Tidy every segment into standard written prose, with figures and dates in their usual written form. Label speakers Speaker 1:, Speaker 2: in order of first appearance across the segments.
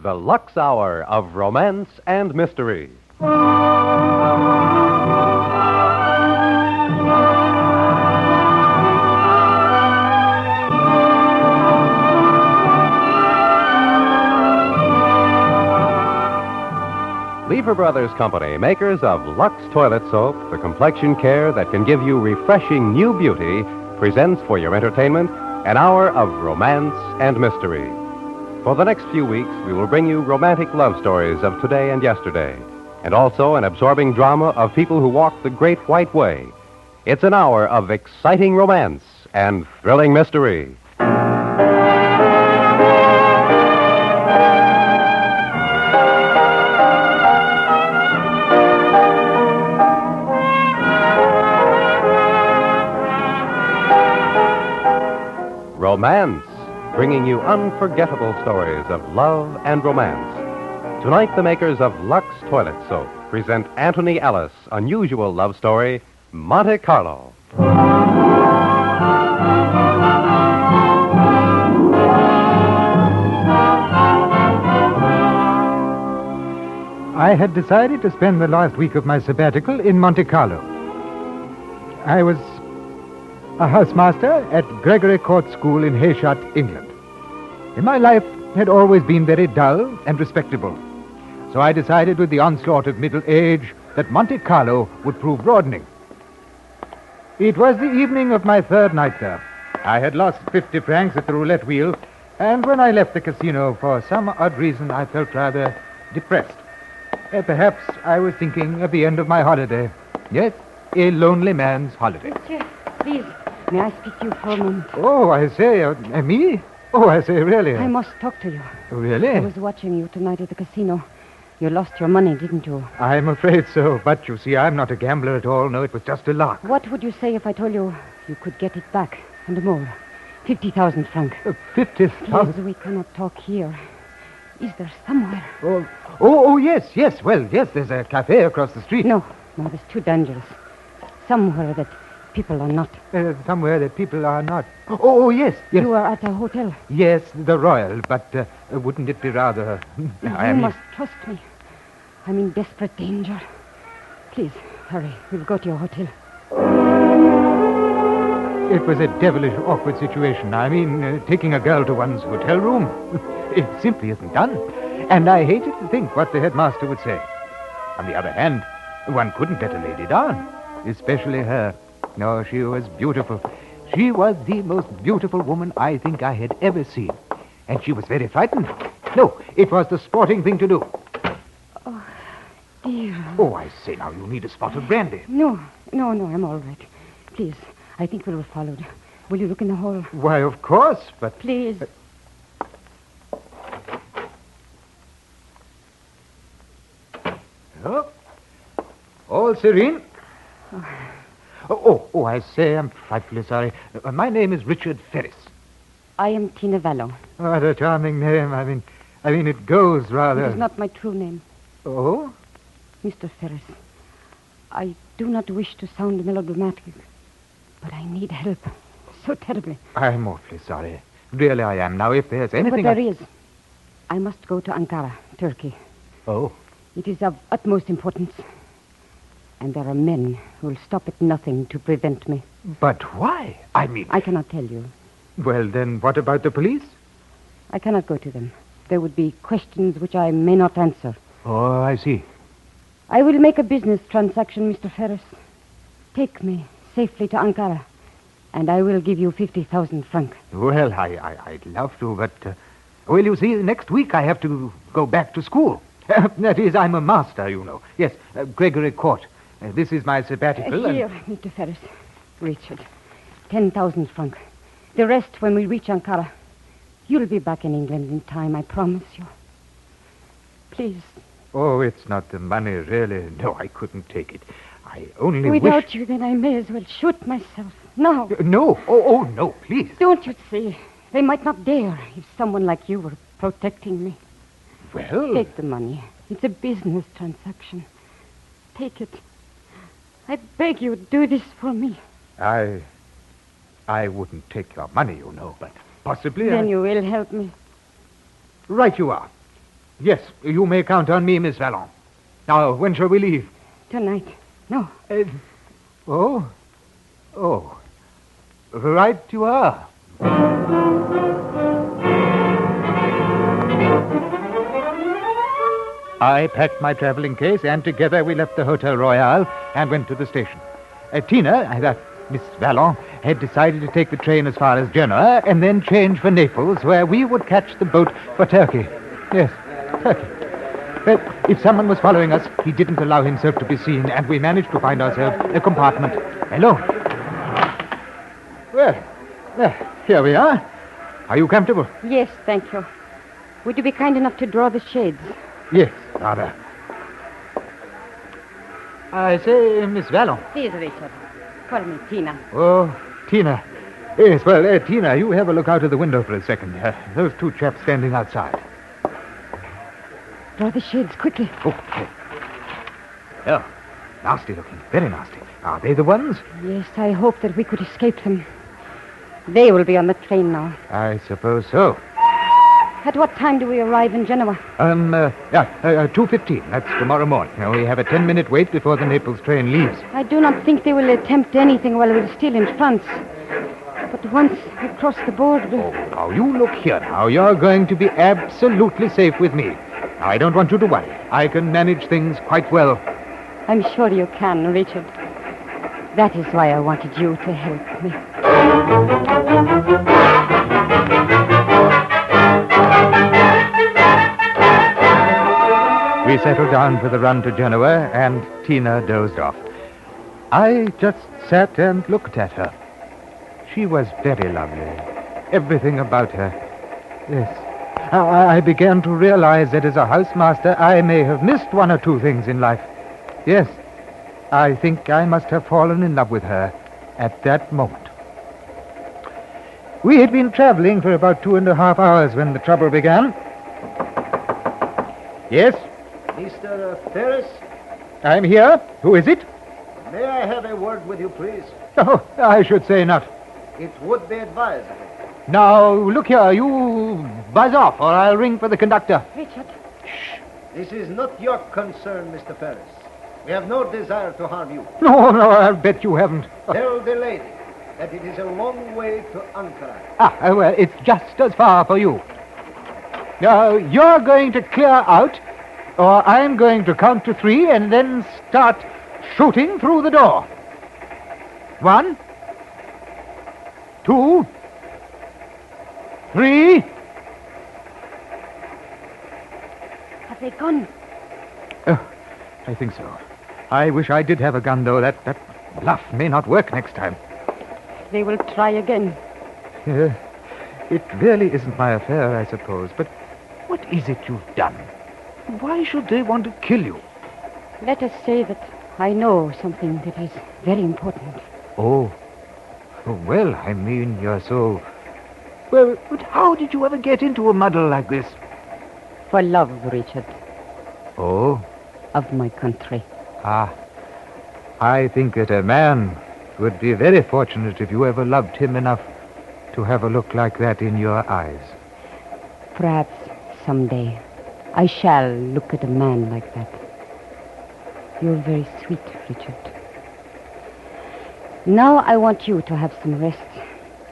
Speaker 1: the Lux Hour of Romance and Mystery. Lever Brothers Company, makers of Lux Toilet Soap, the complexion care that can give you refreshing new beauty, presents for your entertainment an hour of romance and mystery. For the next few weeks, we will bring you romantic love stories of today and yesterday, and also an absorbing drama of people who walk the Great White Way. It's an hour of exciting romance and thrilling mystery. Romance, bringing you unforgettable stories of love and romance. Tonight, the makers of Lux Toilet Soap present Anthony Ellis' unusual love story, Monte Carlo.
Speaker 2: I had decided to spend the last week of my sabbatical in Monte Carlo. I was a housemaster at Gregory Court School in Hayshot, England. And my life had always been very dull and respectable. So I decided with the onslaught of middle age that Monte Carlo would prove broadening. It was the evening of my third night there. I had lost 50 francs at the roulette wheel, and when I left the casino, for some odd reason, I felt rather depressed. Perhaps I was thinking of the end of my holiday. Yes, a lonely man's holiday.
Speaker 3: Monsieur, please, may I speak to you for a moment?
Speaker 2: Oh, I say, me? Oh, I say, really?
Speaker 3: I must talk to you.
Speaker 2: Really?
Speaker 3: I was watching you tonight at the casino. You lost your money, didn't you?
Speaker 2: I'm afraid so, but you see, I'm not a gambler at all. No, it was just a lark.
Speaker 3: What would you say if I told you you could get it back and more? 50,000 francs.
Speaker 2: 50,000?
Speaker 3: Please, we cannot talk here. Is there somewhere?
Speaker 2: Yes. Well, yes, there's a cafe across the street.
Speaker 3: No, it's too dangerous. Somewhere that people are not.
Speaker 2: Somewhere that people are not. Oh, yes.
Speaker 3: You are at a hotel.
Speaker 2: Yes, the Royal, but wouldn't it be rather...
Speaker 3: You must trust me. I'm in desperate danger. Please, hurry. We'll go to your hotel.
Speaker 2: It was a devilish awkward situation. I mean, taking a girl to one's hotel room. It simply isn't done. And I hated to think what the headmaster would say. On the other hand, one couldn't let a lady down, especially her. No, she was beautiful. She was the most beautiful woman I think I had ever seen. And she was very frightened. No, it was the sporting thing to do.
Speaker 3: Oh, dear.
Speaker 2: Oh, I say, now, you need a spot of brandy.
Speaker 3: No, I'm all right. Please, I think we were followed. Will you look in the hall?
Speaker 2: Why, of course, but...
Speaker 3: Please.
Speaker 2: Oh, all serene. Oh, I say, I'm frightfully sorry. My name is Richard Ferris.
Speaker 3: I am Tina Vallo.
Speaker 2: What a charming name. I mean, it goes rather...
Speaker 3: It is not my true name.
Speaker 2: Oh?
Speaker 3: Mr. Ferris, I do not wish to sound melodramatic, but I need help so terribly.
Speaker 2: I'm awfully sorry. Really, I am. Now, if there's anything...
Speaker 3: But there is. I must go to Ankara, Turkey.
Speaker 2: Oh?
Speaker 3: It is of utmost importance. And there are men who will stop at nothing to prevent me.
Speaker 2: But why? I
Speaker 3: cannot tell you.
Speaker 2: Well, then, what about the police?
Speaker 3: I cannot go to them. There would be questions which I may not answer.
Speaker 2: Oh, I see.
Speaker 3: I will make a business transaction, Mr. Ferris. Take me safely to Ankara, and I will give you 50,000 francs.
Speaker 2: Well, I'd love to, but... well, you see, next week I have to go back to school. That is, I'm a master, you know. Yes, Gregory Court. This is my sabbatical.
Speaker 3: Here, Mr. Ferris. Richard. 10,000 francs. The rest when we reach Ankara. You'll be back in England in time, I promise you. Please.
Speaker 2: Oh, it's not the money, really. No, I couldn't take it. I only
Speaker 3: Without you, then I may as well shoot myself. Now.
Speaker 2: No. Oh, no, please.
Speaker 3: Don't you see? They might not dare if someone like you were protecting me.
Speaker 2: Well...
Speaker 3: Take the money. It's a business transaction. Take it. I beg you, do this for me.
Speaker 2: I wouldn't take your money, you know, but possibly
Speaker 3: Then you will help me.
Speaker 2: Right you are. Yes, you may count on me, Miss Vallon. Now, when shall we leave?
Speaker 3: Tonight. No.
Speaker 2: Oh? Oh. Right you are. I packed my traveling case, and together we left the Hotel Royal and went to the station. Tina, Miss Vallon, had decided to take the train as far as Genoa and then change for Naples, where we would catch the boat for Turkey. Yes, Turkey. But if someone was following us, he didn't allow himself to be seen, and we managed to find ourselves a compartment alone. Well, here we are. Are you comfortable?
Speaker 3: Yes, thank you. Would you be kind enough to draw the shades?
Speaker 2: Yes, rather. I say, Miss Vallon.
Speaker 3: Please, Richard. Call me Tina.
Speaker 2: Oh, Tina. Yes, well, Tina, you have a look out of the window for a second. Those two chaps standing outside.
Speaker 3: Draw the shades quickly.
Speaker 2: Okay. Oh, nasty looking. Very nasty. Are they the ones?
Speaker 3: Yes, I hope that we could escape them. They will be on the train now.
Speaker 2: I suppose so.
Speaker 3: At what time do we arrive in Genoa?
Speaker 2: 2:15. That's tomorrow morning. Now, we have a 10-minute wait before the Naples train leaves.
Speaker 3: I do not think they will attempt anything while we're still in France. But once we cross the border...
Speaker 2: Oh, now, you look here now. You're going to be absolutely safe with me. Now, I don't want you to worry. I can manage things quite well.
Speaker 3: I'm sure you can, Richard. That is why I wanted you to help me.
Speaker 2: We settled down for the run to Genoa, and Tina dozed off. I just sat and looked at her. She was very lovely. Everything about her. Yes. I began to realize that as a housemaster, I may have missed one or two things in life. Yes. I think I must have fallen in love with her at that moment. We had been traveling for about 2.5 hours when the trouble began. Yes?
Speaker 4: Mr. Ferris?
Speaker 2: I'm here. Who is it?
Speaker 4: May I have a word with you, please?
Speaker 2: Oh, I should say not.
Speaker 4: It would be advisable.
Speaker 2: Now, look here. You buzz off, or I'll ring for the conductor.
Speaker 3: Richard.
Speaker 4: Shh. This is not your concern, Mr. Ferris. We have no desire to harm you.
Speaker 2: No, I'll bet you haven't.
Speaker 4: Tell the lady that it is a long way to Ankara.
Speaker 2: Well, it's just as far for you. Now, you're going to clear out, or I'm going to count to 3 and then start shooting through the door. 1, 2, 3.
Speaker 3: Have they gone?
Speaker 2: I think so. I wish I did have a gun, though. That bluff may not work next time.
Speaker 3: They will try again.
Speaker 2: It really isn't my affair, I suppose. But what is it you've done? Why should they want to kill you?
Speaker 3: Let us say that I know something that is very important.
Speaker 2: Oh, well, I mean, you're so... Well, but how did you ever get into a muddle like this?
Speaker 3: For love, Richard.
Speaker 2: Oh?
Speaker 3: Of my country.
Speaker 2: I think that a man would be very fortunate if you ever loved him enough to have a look like that in your eyes.
Speaker 3: Perhaps someday I shall look at a man like that. You're very sweet, Richard. Now I want you to have some rest.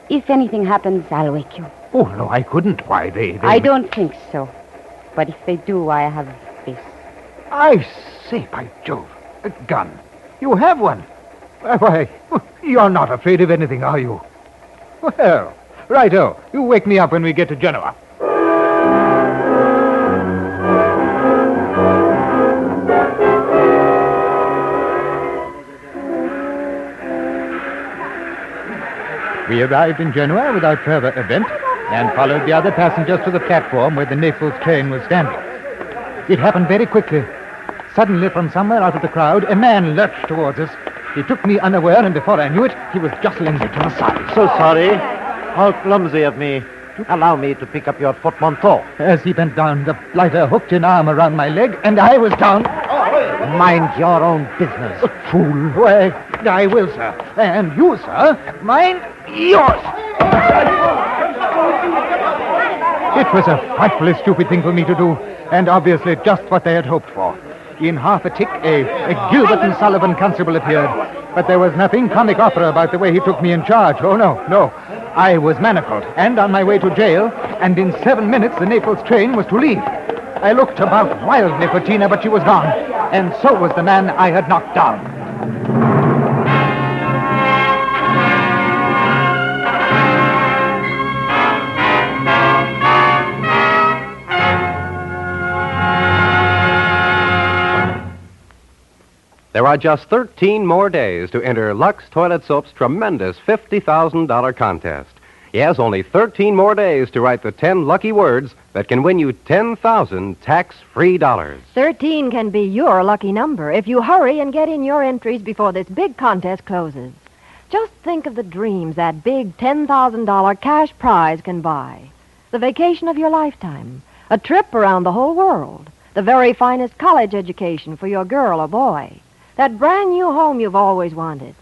Speaker 3: If anything happens, I'll wake you.
Speaker 2: Oh, no, I couldn't. Why, they...
Speaker 3: I don't think so. But if they do, I have this.
Speaker 2: I say, by Jove, a gun. You have one. Why, you're not afraid of anything, are you? Well, righto. You wake me up when we get to Genoa. We arrived in Genoa without further event and followed the other passengers to the platform where the Naples train was standing. It happened very quickly. Suddenly, from somewhere out of the crowd, a man lurched towards us. He took me unaware, and before I knew it, he was jostling me to the side.
Speaker 4: So sorry. How clumsy of me. Allow me to pick up your portmanteau.
Speaker 2: As he bent down, the blighter hooked an arm around my leg, and I was down.
Speaker 4: Mind your own business.
Speaker 2: Fool. Why, I will, sir. And you, sir, mind yours. It was a frightfully stupid thing for me to do, and obviously just what they had hoped for. In half a tick, a Gilbert and Sullivan constable appeared, but there was nothing comic opera about the way he took me in charge. Oh, no. I was manacled and on my way to jail, and in 7 minutes the Naples train was to leave. I looked about wildly for Tina, but she was gone, and so was the man I had knocked down.
Speaker 1: There are just 13 more days to enter Lux Toilet Soap's tremendous $50,000 contest. Yes, only 13 more days to write the 10 lucky words that can win you 10,000 tax-free dollars.
Speaker 5: 13 can be your lucky number if you hurry and get in your entries before this big contest closes. Just think of the dreams that big $10,000 cash prize can buy. The vacation of your lifetime, a trip around the whole world, the very finest college education for your girl or boy, that brand new home you've always wanted.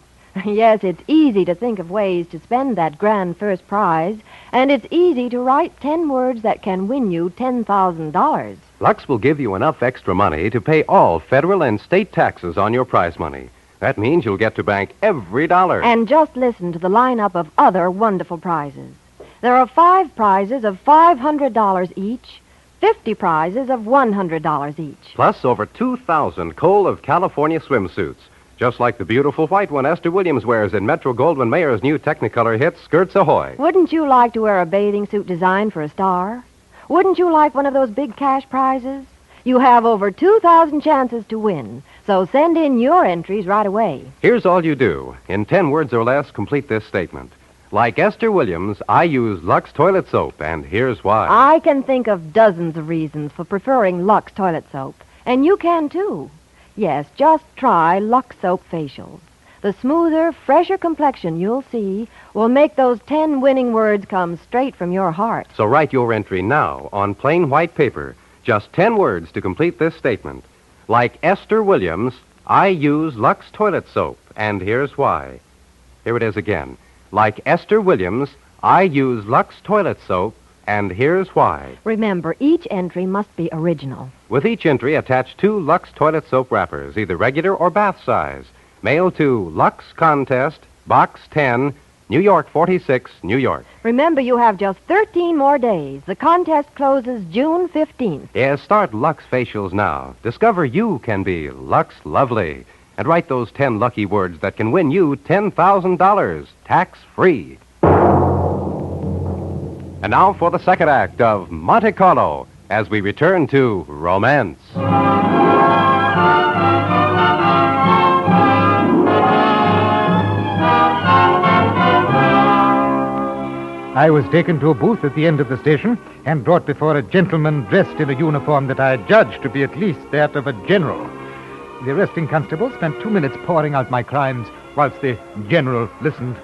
Speaker 5: Yes, it's easy to think of ways to spend that grand first prize, and it's easy to write 10 words that can win you $10,000.
Speaker 1: Lux will give you enough extra money to pay all federal and state taxes on your prize money. That means you'll get to bank every dollar.
Speaker 5: And just listen to the lineup of other wonderful prizes. There are 5 prizes of $500 each, 50 prizes of $100 each.
Speaker 1: Plus over 2,000 Cole of California swimsuits, just like the beautiful white one Esther Williams wears in Metro-Goldwyn-Mayer's new Technicolor hit, Skirts Ahoy.
Speaker 5: Wouldn't you like to wear a bathing suit designed for a star? Wouldn't you like one of those big cash prizes? You have over 2,000 chances to win, so send in your entries right away.
Speaker 1: Here's all you do. In 10 words or less, complete this statement. Like Esther Williams, I use Lux Toilet Soap, and here's why.
Speaker 5: I can think of dozens of reasons for preferring Lux Toilet Soap, and you can too. Yes, just try Lux Soap Facials. The smoother, fresher complexion you'll see will make those 10 winning words come straight from your heart.
Speaker 1: So write your entry now on plain white paper. Just 10 words to complete this statement. Like Esther Williams, I use Lux Toilet Soap, and here's why. Here it is again. Like Esther Williams, I use Lux Toilet Soap, and here's why.
Speaker 5: Remember, each entry must be original.
Speaker 1: With each entry, attach 2 Lux Toilet Soap wrappers, either regular or bath size. Mail to Lux Contest, Box 10, New York 46, New York.
Speaker 5: Remember, you have just 13 more days. The contest closes June 15th.
Speaker 1: Yes, start Lux Facials now. Discover you can be Lux Lovely. And write those 10 lucky words that can win you $10,000, tax-free. And now for the second act of Monte Carlo, as we return to romance.
Speaker 2: I was taken to a booth at the end of the station and brought before a gentleman dressed in a uniform that I judged to be at least that of a general. The arresting constable spent 2 minutes pouring out my crimes whilst the general listened.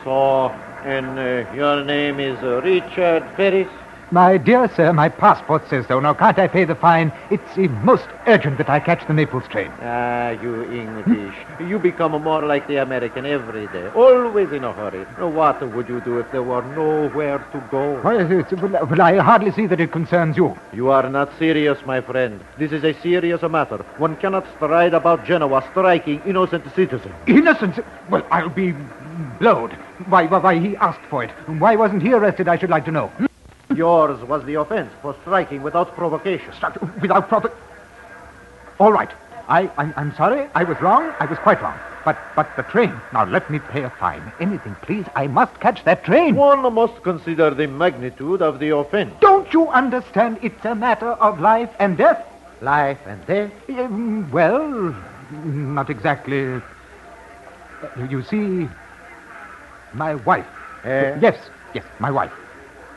Speaker 6: So, and your name is Richard Ferris?
Speaker 2: My dear sir, my passport says so. Now, can't I pay the fine? It's most urgent that I catch the Naples train.
Speaker 6: Ah, you English. You become more like the American every day. Always in a hurry. Now, what would you do if there were nowhere to go?
Speaker 2: Well, I hardly see that it concerns you.
Speaker 6: You are not serious, my friend. This is a serious matter. One cannot stride about Genoa striking innocent citizens.
Speaker 2: Innocent? Well, I'll be blowed. Why he asked for it. Why wasn't he arrested, I should like to know.
Speaker 6: Yours was the offense for striking without provocation.
Speaker 2: Without All right. I'm sorry. I was wrong. I was quite wrong. But the train. Now, let me pay a fine. Anything, please. I must catch that train.
Speaker 6: One must consider the magnitude of the offense.
Speaker 2: Don't you understand? It's a matter of life and death.
Speaker 6: Life and death?
Speaker 2: Well, not exactly. You see, my wife. Yes, my wife.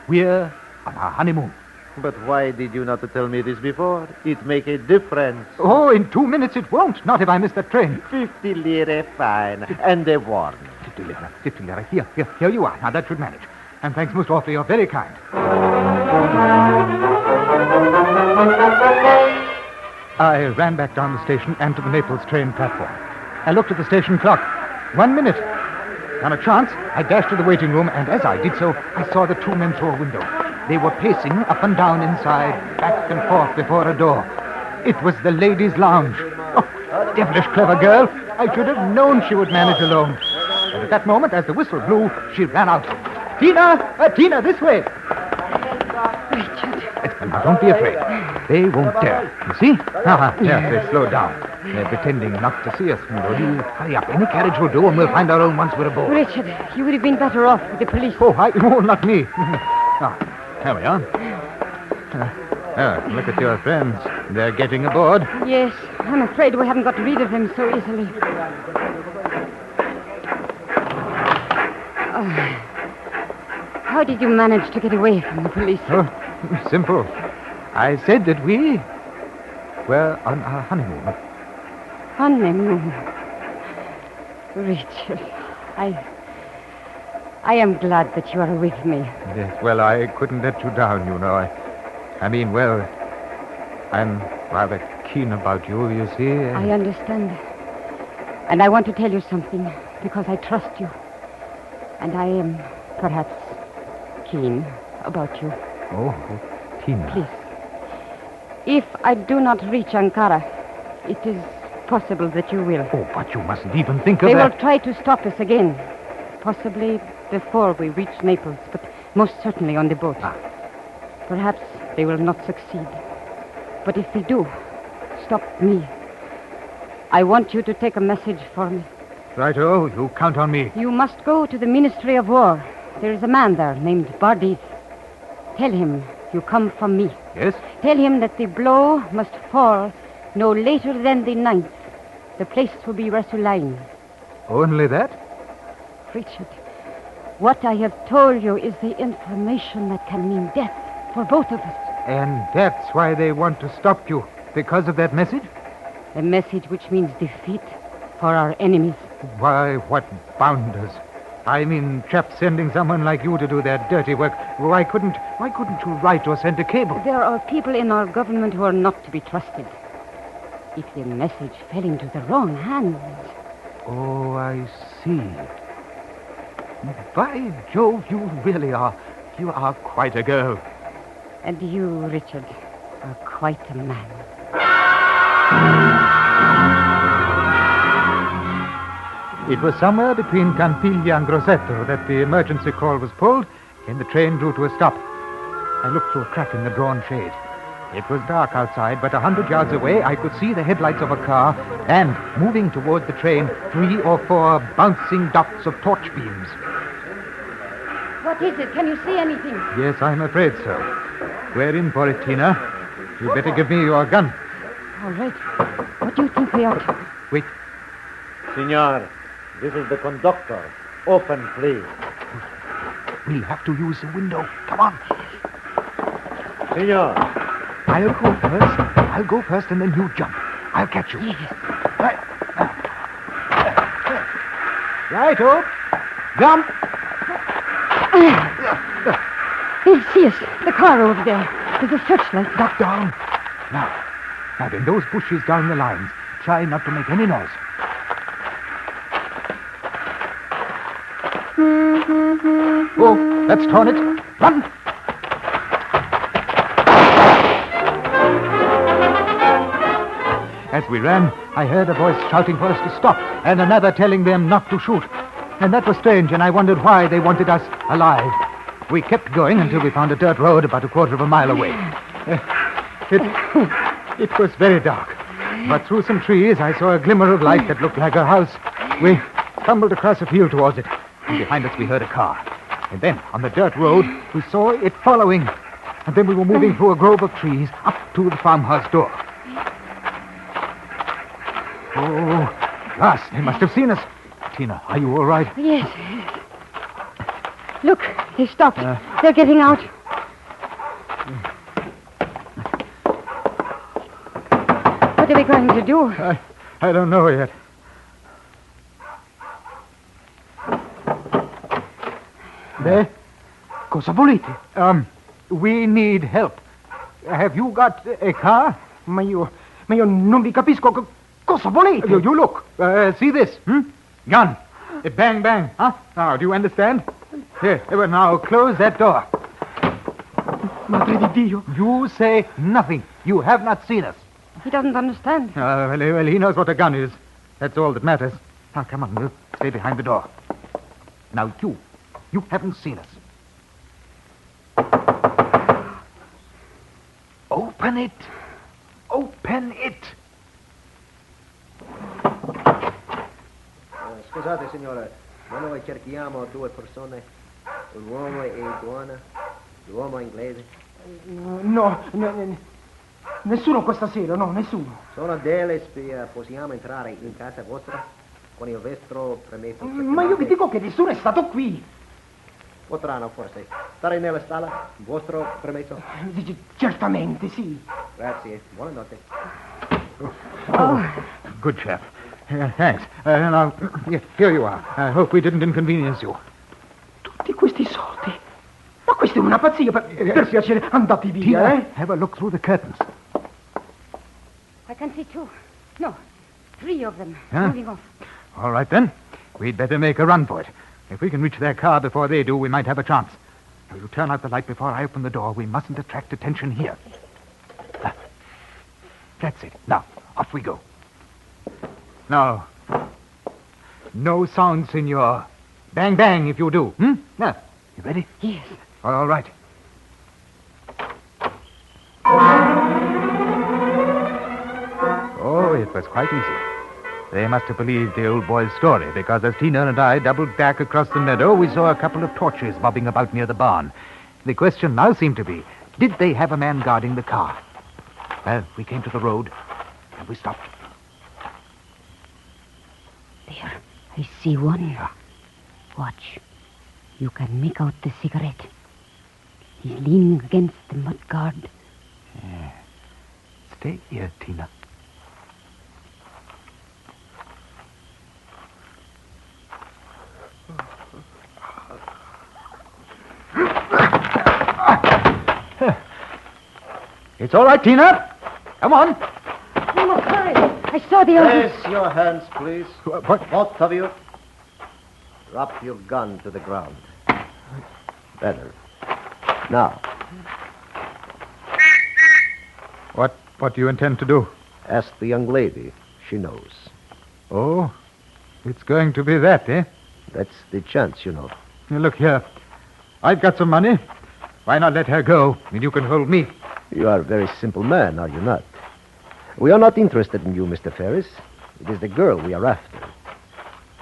Speaker 2: We're on our honeymoon.
Speaker 6: But why did you not tell me this before? It make a difference.
Speaker 2: Oh, in 2 minutes it won't. Not if I miss that train.
Speaker 6: 50 lire fine. And a warning.
Speaker 2: 50 lire. Here you are. Now, that should manage. And thanks most awfully. You're very kind. I ran back down the station and to the Naples train platform. I looked at the station clock. 1 minute. On a chance, I dashed to the waiting room, and as I did so, I saw the 2 men through a window. They were pacing up and down inside, back and forth before a door. It was the ladies' lounge. Oh, devilish clever girl. I should have known she would manage alone. And at that moment, as the whistle blew, she ran out. Tina, this way.
Speaker 3: Richard.
Speaker 2: Now, don't be afraid. They won't dare. You see? There, they slowed down. They're pretending not to see us. Will you hurry up? Any carriage will do, and we'll find our own once we're aboard.
Speaker 3: Richard, you would have been better off with the police.
Speaker 2: Oh, not me. There we are. Look at your friends. They're getting aboard.
Speaker 3: Yes, I'm afraid we haven't got rid of them so easily. How did you manage to get away from the police?
Speaker 2: Oh, simple. I said that we were on our honeymoon.
Speaker 3: Honeymoon? Richard, I am glad that you are with me.
Speaker 2: Yes, well, I couldn't let you down, you know. I mean, well, I'm rather keen about you, you see.
Speaker 3: I understand. And I want to tell you something, because I trust you. And I am, perhaps, keen about you.
Speaker 2: Oh, Tina.
Speaker 3: Please. If I do not reach Ankara, it is possible that you will.
Speaker 2: Oh, but you mustn't even think of
Speaker 3: that. They
Speaker 2: will
Speaker 3: try to stop us again. Possibly before we reach Naples, but most certainly on the boat. Perhaps they will not succeed. But if they do, stop me. I want you to take a message for me.
Speaker 2: Righto, you count on me.
Speaker 3: You must go to the Ministry of War. There is a man there named Bardis. Tell him you come from me.
Speaker 2: Yes?
Speaker 3: Tell him that the blow must fall no later than the 9th. The place will be Rasulain.
Speaker 2: Only that?
Speaker 3: Richard, what I have told you is the information that can mean death for both of us.
Speaker 2: And that's why they want to stop you, because of that message?
Speaker 3: A message which means defeat for our enemies.
Speaker 2: Why, what bound us? I mean, chaps sending someone like you to do their dirty work. Why couldn't you write or send a cable?
Speaker 3: There are people in our government who are not to be trusted. If the message fell into the wrong hands...
Speaker 2: Oh, I see. By Jove, you really are. You are quite a girl.
Speaker 3: And you, Richard, are quite a man.
Speaker 2: It was somewhere between Campiglia and Grosseto that the emergency call was pulled and the train drew to a stop. I looked through a crack in the drawn shade. It was dark outside, but 100 yards away I could see the headlights of a car and, moving toward the train, 3 or 4 bouncing dots of torch beams.
Speaker 3: What is it? Can you see anything?
Speaker 2: Yes, I'm afraid so. We're in for it, Tina. You'd better give me your gun.
Speaker 3: All right. What do you think we ought to...
Speaker 2: Wait.
Speaker 6: Signor, this is the conductor. Open, please.
Speaker 2: We'll have to use the window. Come on.
Speaker 6: Signor.
Speaker 2: I'll go first, and then you jump. I'll catch you.
Speaker 3: Yes.
Speaker 2: Right, jump.
Speaker 3: They see us. The car over there. There's a searchlight.
Speaker 2: Duck down. Now then, those bushes down the lines. Try not to make any noise. Oh, that's torn it. Run! As we ran, I heard a voice shouting for us to stop, and another telling them not to shoot. And that was strange, and I wondered why they wanted us alive. We kept going until we found a dirt road about a quarter of a mile away. It was very dark, but through some trees I saw a glimmer of light that looked like a house. We stumbled across a field towards it, and behind us we heard a car. And then, on the dirt road, we saw it following. And then we were moving through a grove of trees up to the farmhouse door. Oh, at last, they must have seen us. Tina, are you all right?
Speaker 3: Yes. Look, they stopped. They're getting out. What are we going to do?
Speaker 2: I don't know yet. There? Cosa volete? We need help. Have you got a car?
Speaker 7: Ma io non vi capisco. Cosa volete?
Speaker 2: You look. See this? Gun. Bang, bang. Huh? Now, do you understand? Here, now, close that door.
Speaker 7: amore di Dio.
Speaker 2: You say nothing. You have not seen us.
Speaker 3: He doesn't understand.
Speaker 2: Well, he knows what a gun is. That's all that matters. Now, come on, we'll stay behind the door. Now, you haven't seen us. Open it. Open it.
Speaker 4: Scusate, signore, ma noi cerchiamo due persone, un uomo e donna, l'uomo inglese.
Speaker 7: No, nessuno questa sera, no, nessuno.
Speaker 4: Sono delle spie, possiamo entrare in casa vostra con il vostro permesso?
Speaker 7: Ma io vi dico che nessuno è stato qui.
Speaker 4: Potranno forse stare nella stalla, vostro permesso?
Speaker 7: Certamente, sì.
Speaker 4: Grazie, buonanotte.
Speaker 2: Good chap. Thanks. Now, here you are. I hope we didn't inconvenience you.
Speaker 7: Tutti questi soldi. Ma questa è una pazzia. Per piacere, andate via,
Speaker 2: Tina, have a look through the curtains.
Speaker 3: I can see two. No, three of them
Speaker 2: Huh?
Speaker 3: moving off.
Speaker 2: All right, then. We'd better make a run for it. If we can reach their car before they do, we might have a chance. Now, you turn out the light before I open the door. We mustn't attract attention here. That's it. Now, off we go. Now, no sound, senor. Bang, bang, if you do. Now, you ready?
Speaker 3: Yes.
Speaker 2: All right. Oh, it was quite easy. They must have believed the old boy's story, because as Tina and I doubled back across the meadow, we saw a couple of torches bobbing about near the barn. The question now seemed to be, did they have a man guarding the car? Well, we came to the road, and we stopped.
Speaker 3: There, I see one. Watch. You can make out the cigarette. He's leaning against the mud guard.
Speaker 2: Yeah. Stay here, Tina. It's all right, Tina. Come on.
Speaker 3: No, hurry. I saw the other.
Speaker 4: Raise your hands, please.
Speaker 2: What?
Speaker 4: Both of you. Drop your gun to the ground. Better. Now,
Speaker 2: What do you intend to do?
Speaker 4: ask the young lady. She knows.
Speaker 2: Oh, it's going to be that, eh?
Speaker 4: That's the chance, you know.
Speaker 2: Now, look here. I've got some money. Why not let her go, and you can hold me?
Speaker 4: You are a very simple man, are you not? We are not interested in you, Mr. Ferris. It is the girl we are after.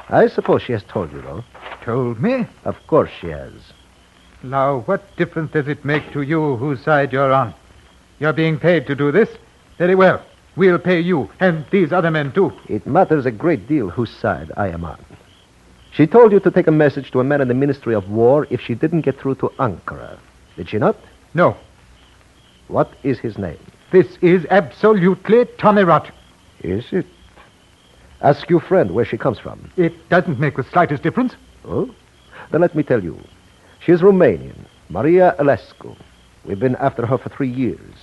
Speaker 4: I suppose she has told you, though.
Speaker 2: Told me?
Speaker 4: Of course she has.
Speaker 2: Now, what difference does it make to you whose side you're on? You're being paid to do this? Very well. We'll pay you, and these other men, too.
Speaker 4: It matters a great deal whose side I am on. She told you to take a message to a man in the Ministry of War if she didn't get through to Ankara. Did she not?
Speaker 2: No.
Speaker 4: What is his name?
Speaker 2: This is absolutely Tommy Rot.
Speaker 4: Is it? Ask your friend where she comes from.
Speaker 2: It doesn't make the slightest difference.
Speaker 4: Oh? Then let me tell you. She is Romanian, Maria Elescu. We've been after her for 3 years.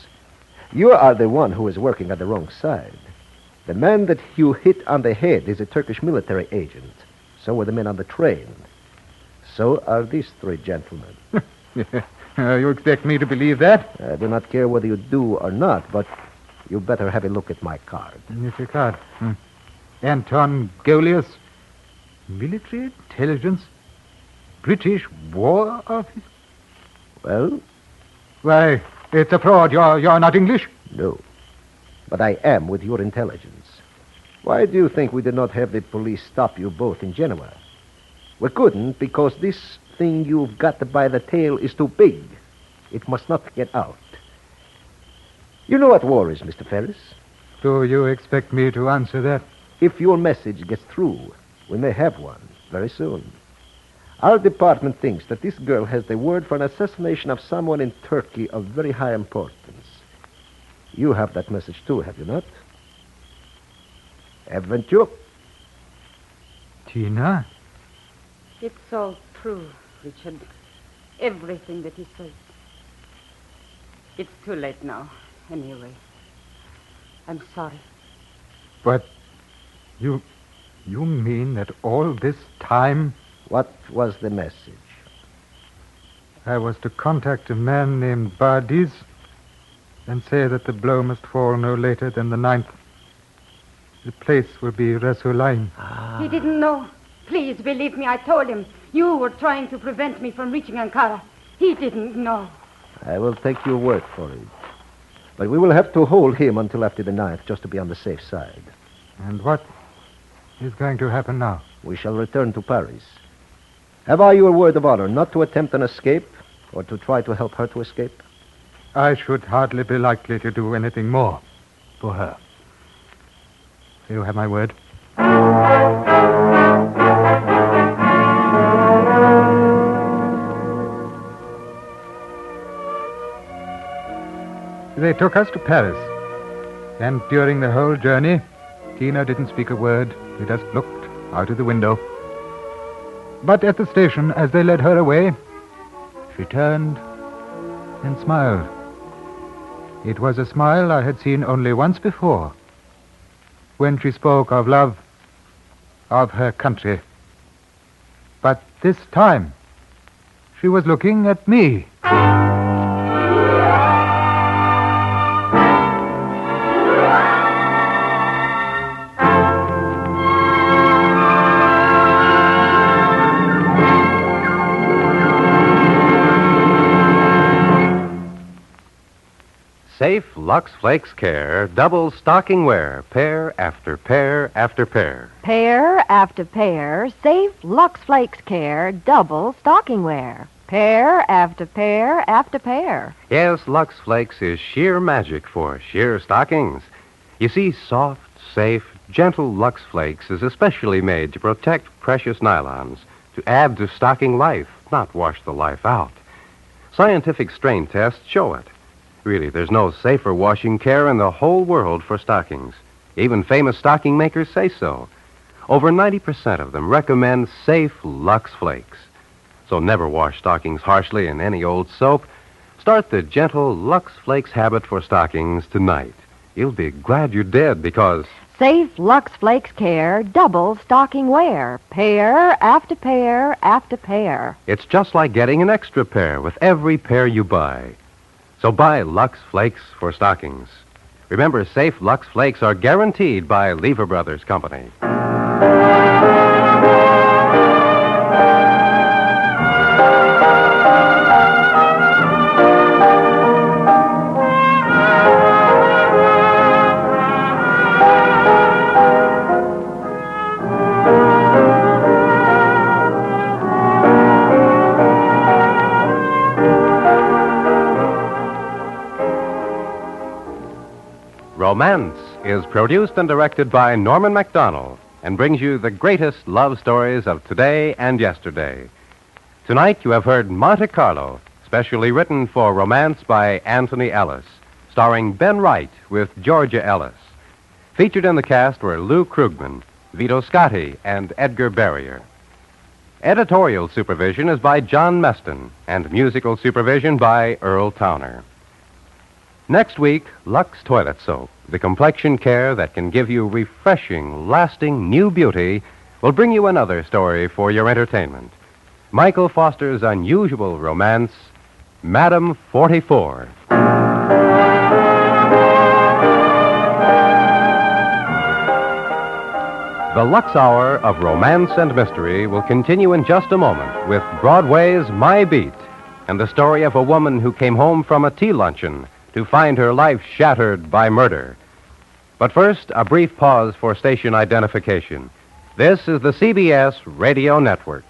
Speaker 4: You are the one who is working at the wrong side. The man that you hit on the head is a Turkish military agent. So were the men on the train. So are these 3 gentlemen.
Speaker 2: You expect me to believe that?
Speaker 4: I do not care whether you do or not, but you better have a look at my card.
Speaker 2: Yes, you card. Anton Goliath, military intelligence, British War Office.
Speaker 4: Well?
Speaker 2: Why, it's a fraud. You're not English?
Speaker 4: No. But I am with your intelligence. Why do you think we did not have the police stop you both in Genoa? We couldn't because this thing you've got by the tail is too big. It must not get out. You know what war is, Mr. Ferris?
Speaker 2: Do you expect me to answer that?
Speaker 4: If your message gets through, we may have one very soon. Our department thinks that this girl has the word for an assassination of someone in Turkey of very high importance. You have that message too, have you not? Haven't you?
Speaker 2: Tina?
Speaker 3: It's all true, Richard. Everything that he says. It's too late now, anyway. I'm sorry.
Speaker 2: But you mean that all this time...
Speaker 4: What was the message?
Speaker 2: I was to contact a man named Bardiz and say that the blow must fall no later than the 9th. The place will be Resulaim.
Speaker 3: He didn't know. Please believe me, I told him. You were trying to prevent me from reaching Ankara. He didn't know.
Speaker 4: I will take your word for it. But we will have to hold him until after the 9th, just to be on the safe side.
Speaker 2: And what is going to happen now?
Speaker 4: We shall return to Paris. Have I your word of honor not to attempt an escape or to try to help her to escape?
Speaker 2: I should hardly be likely to do anything more for her. You have my word? They took us to Paris. And during the whole journey, Tina didn't speak a word. She just looked out of the window. But at the station, as they led her away, she turned and smiled. It was a smile I had seen only once before, when she spoke of love, of her country. But this time, she was looking at me.
Speaker 1: Safe Lux Flakes Care double stocking wear, pair after pair after pair.
Speaker 5: Pair after pair, safe Lux Flakes Care double stocking wear. Pair after pair after pair.
Speaker 1: Yes, Lux Flakes is sheer magic for sheer stockings. You see, soft, safe, gentle Lux Flakes is especially made to protect precious nylons, to add to stocking life, not wash the life out. Scientific strain tests show it. Really, there's no safer washing care in the whole world for stockings. Even famous stocking makers say so. Over 90% of them recommend safe Lux Flakes. So never wash stockings harshly in any old soap. Start the gentle Lux Flakes habit for stockings tonight. You'll be glad you did, because
Speaker 5: Safe Lux Flakes Care double stocking wear. Pair after pair after pair.
Speaker 1: it's just like getting an extra pair with every pair you buy. So buy Lux Flakes for stockings. Remember, safe Lux Flakes are guaranteed by Lever Brothers Company. Romance is produced and directed by Norman MacDonald and brings you the greatest love stories of today and yesterday. Tonight you have heard Monte Carlo, specially written for romance by Anthony Ellis, starring Ben Wright with Georgia Ellis. Featured in the cast were Lou Krugman, Vito Scotti, and Edgar Barrier. Editorial supervision is by John Meston, and musical supervision by Earl Towner. Next week, Lux Toilet Soap, the complexion care that can give you refreshing, lasting new beauty, will bring you another story for your entertainment. Michael Foster's unusual romance, Madam 44. The Lux Hour of Romance and Mystery will continue in just a moment with Broadway's My Beat and the story of a woman who came home from a tea luncheon to find her life shattered by murder. But first, a brief pause for station identification. This is the CBS Radio Network.